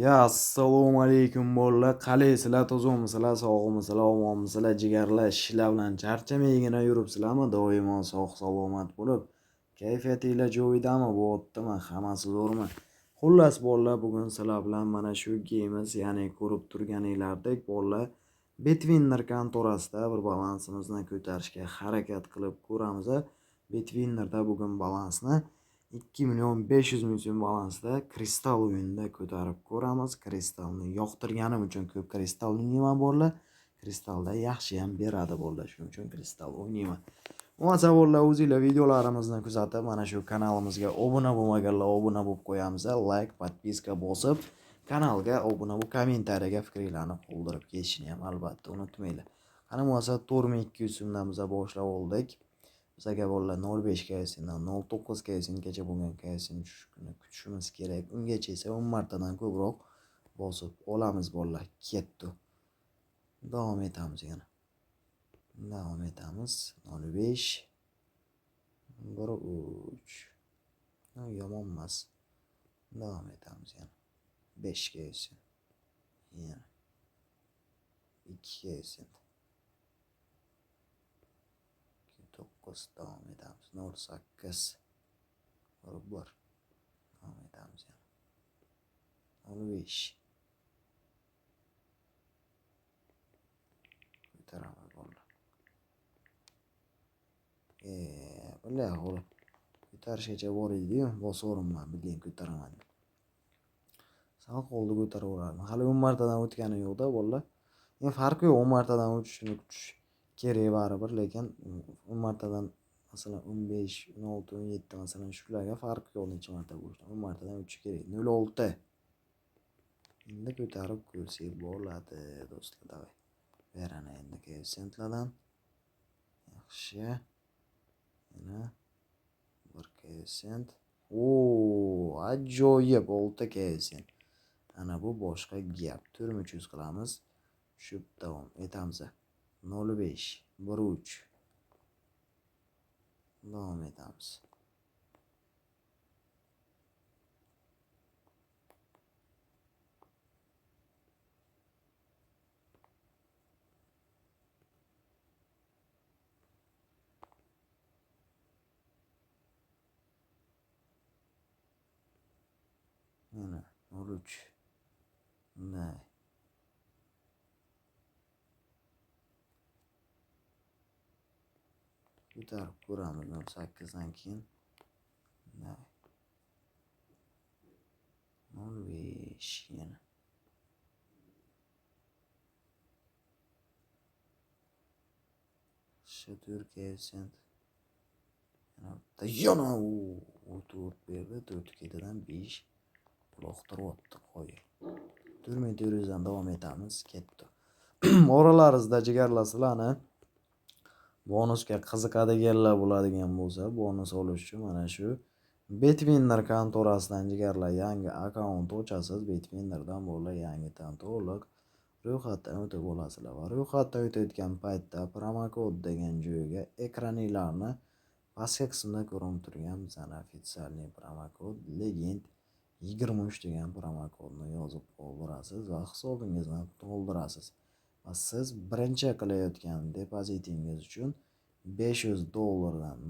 Assalomu alaykum bolalar. Qalaysizlar, tozamisizlar, sog'misizlar, omonmisizlar, jigarlar, ishlar bilan charchamaygina yuribsizlarmi? Doimo sog' salomat bo'lib, kayfiyatinglar joyidami? Bu otdimi? Hammasi zo'rmi? Xullas bolalar, bugun sizlar bilan mana shu geyimiz, ya'ni ko'rib turganinglardek bolalar, Betwinner kontorasida bir balansimizni ko'tarishga harakat qilib ko'ramiz. Betwinnerda bugun balansni 2.500.000 so'm balansda kristal o'yinida ko'tarib ko'ramiz. Kristalni yoqtirganim uchun ko'p kristal o'ynayman bolalar. Kristalda yaxshi ham beradi bolalar, shuning uchun kristal o'ynayman. Bo'lmasa bolalar, o'zingizlar videolarimizni kuzatib, mana shu kanalimizga obuna bo'lmaganlar obuna bo'lib qo'yamiz. Like, podpiska bosib, kanalga obuna bo'lib, kommentariyaga fikringizni qoldirib ketishni ham albatta unutmanglar. Qani bo'lmasa 4200 so'mdan biz boshlab oldik. Bizga bolalar 05 KSdan 09 KSgacha bo'lgan KSni kutishimiz kerak. Ungacha esa 10 martadan ko'proq bosib olamiz bolalar. Ketdi. Davom etamiz yana. Davom etamiz. 05 13. Yomon emas. Davom etamiz yana. 5 KS. Yana 2 KS. 9 davom etamiz. 08 1 davom etamiz yana. 05 ko'taramiz bolalar. Bular qo'li ko'tarishgacha bor edi-yu, bosaverman, bilgan ko'taraman. Sal qo'lni ko'taraverardim. Hali 10 martadan o'tgani yo'q-da bolalar. Men farqi yo'q, 10 martadan o'tishini kutish kerak baribir, lekin 10 martadan masalan 15, 16, 17 masalan shularga farq yo'q, necha marta bo'lishi. 10 martadan o'tishi kerak. 06. Endi ko'tarib ko'rsak bo'ladi do'stlar, davay. Berana endi koeffitsientlardan. Yaxshi. Yana 1 koeffitsient. Ajoyib 6 koeffitsient. Ana bu boshqa gap. 4300 qilamiz. Tushib davom etamiz. 05 13 davom etamiz. Mana 03 bunday ko'tarib ko'ramiz 08dan keyin. 05 yana. Şadır koeffitsient. Yana o 4 berdi, 4 ketidan 5 uloqtirib o'tdi qo'y. 4400dan davom etamiz, ketdi. Oralaringizda jigarlar sizlarni bonusga qiziqadiganlar bo'ladigan bo'lsa, bonus olish uchun mana shu Betwinner kontorasidan jigarlar yangi akkaunt ochasiz. Betwinnerdan bolalar yangidan to'liq ro'yxatdan o'tib olasizlar va ro'yxatdan o'tayotgan paytda promokod degan joyga ekraninglarni pastki qismda ko'rinib turgan bizning ofitsialniy promokod Legend 23 degan promokodni yozib qoldirasiz va hisobingizni to'ldirasiz. Va siz birinchi qilayotgan depozitingiz uchun $500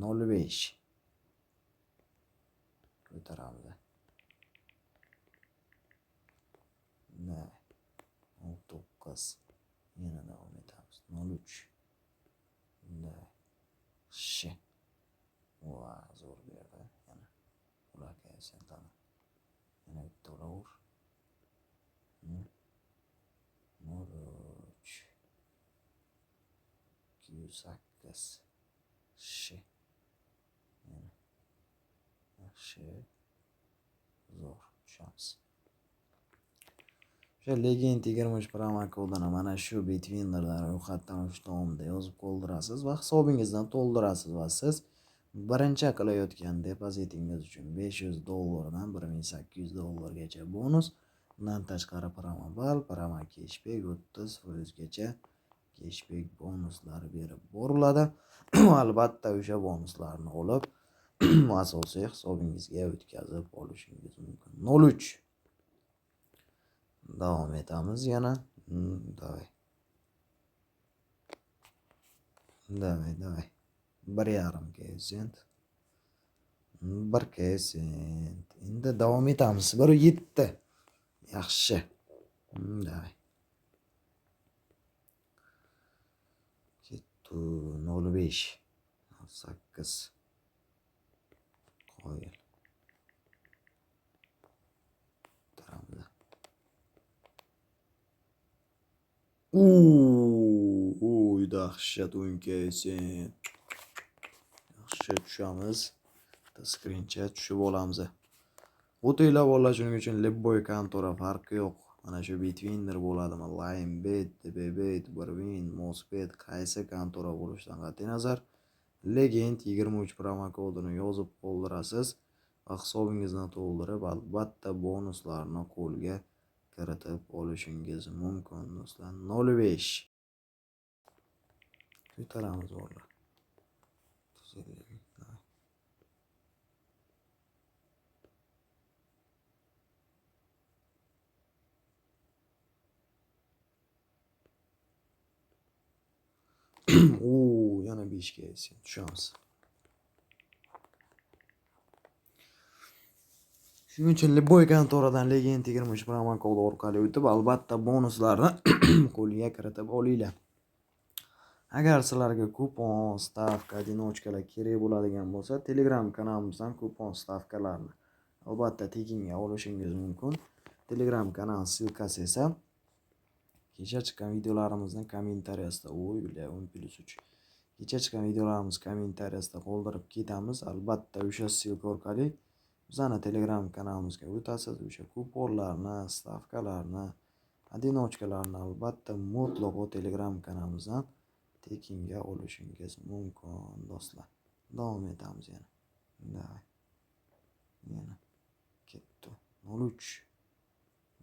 05 ko'taramiz. 9 yana davom etamiz. 03 shi va zo'r berdi. Yana ularga sentani yana bitta ular 03 208 shi yana yaxshi zo'r tushamiz. O'sha Legend 23 promokodini mana shu Betwinnerdan ro'yxatdan o'tish davomida yozib qoldirasiz va hisobingizdan to'ldirasiz va siz birinchi qilayotgan depozitingiz uchun $500dan $1800gacha bonus, undan tashqari promobal, promo cashback 30% gacha cashback bonuslari berib boriladi. Albatta o'sha bonuslarni olib asosiy hisobingizga o'tkazib olishingiz mumkin. 03 Davom etamiz yana. Давай. Давай. 1,5 sent. 1 sent. Endi davom etamiz. 1,7. Yaxshi. Давай. Ketdi 0,5. 8. Qo'yil. Taramda. Uy, dahshat 10 sent. Yaxshi tushamiz. Screenshot tushib olamiz. O'tinglar bolalar, shuning uchun Lebboy kontora farqi yo'q. Mana shu Bitwinner bo'ladimi, Linebet, DBBet, Birwin, Mosbet qaysi kontora bo'lishidan qat'iy nazar Legend 23 promo kodini yozib qoldirasiz va hisobingizni to'ldirib, albatta bonuslarni qo'lga kiritib olishingiz mumkin do'stlar. 05 ko'taramiz bolalar. Yana 5 ga tushamiz. Shuning uchun Lebboy kontoradan Legend 23 promo kodi orqali o'tib, albatta bonuslarni qo'lga kiritib olinglar. Agar sizlarga kupon, stavka, odinochkalar kerak bo'ladigan bo'lsa, Telegram kanalimizdan kupon stavkalarni albatta tekinga olishingiz mumkin. Telegram kanal silkasi esa kecha chiqqan videolarimizning kommentariyasida, 10+3. Kecha chiqqan videolarimiz kommentariyasida qoldirib ketamiz. Albatta o'sha silka orqali bizning Telegram kanalimizga o'tasiz. O'sha kuponlarni, stavkalarni, odinochkalarni albatta mutlaqo Telegram kanalimizdan tekinga olishingiz mumkin do'stlar. Davom etamiz yana. Davay. Yana ketdi. 03.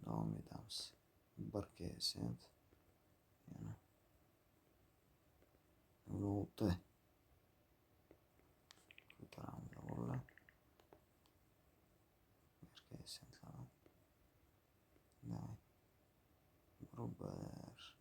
Davom etamiz. 1 sent. Yana 06. Ko'taramiz bolalar. 1 sentlar. Davay. 1.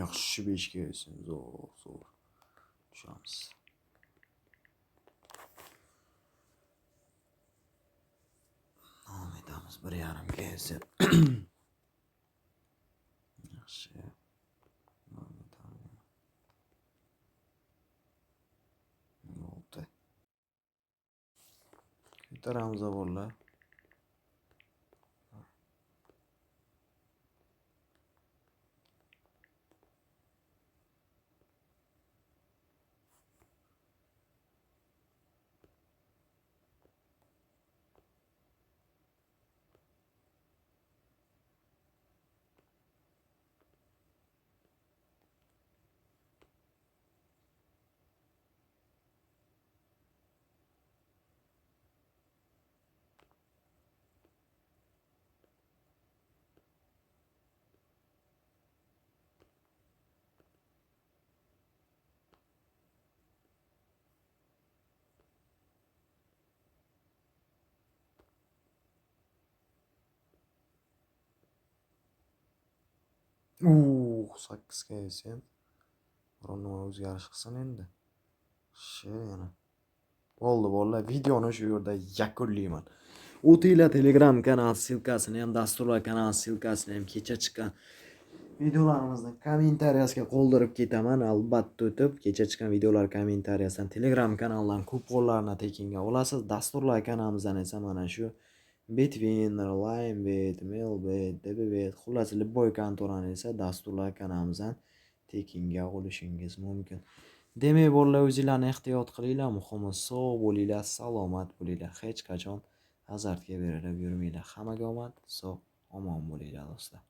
Yaxshi 5 ga zo'r. Tushamiz. Davom etamiz. 1,5 ga esa. Yaxshi. Davom etamiz. 6. Ko'taramiz bolalar. Uuu, 8 ga esa. Biron o'zgarish qilsin endi. Yana. Bo'ldi bolalar, videoni shu yerda yakunlayman. O'tinglar Telegram kanal silkasini ham, dasturlar kanal silkasini ham kecha chiqqan videolarimizni kommentariyasiga qoldirib ketaman. Albatta o'tib, kecha chiqqan videolar kommentariyasidan Telegram kanaldan kuponlarni tekinga olasiz. Dasturlar kanalimizdan esa mana shu Bitwinner, Linebet, Melbet, DBBet, xullas Lebboy kontorani esa dasturlar kanalimizdan tekinga olishingiz mumkin. Demak, bolalar, o'zinglarni ehtiyot qilinglar, muhimi sog' bo'linglar, salomat bo'linglar. Hech qachon azartga berilib yurmanglar. Hammaga omad, sog', omon bo'linglar do'stlar.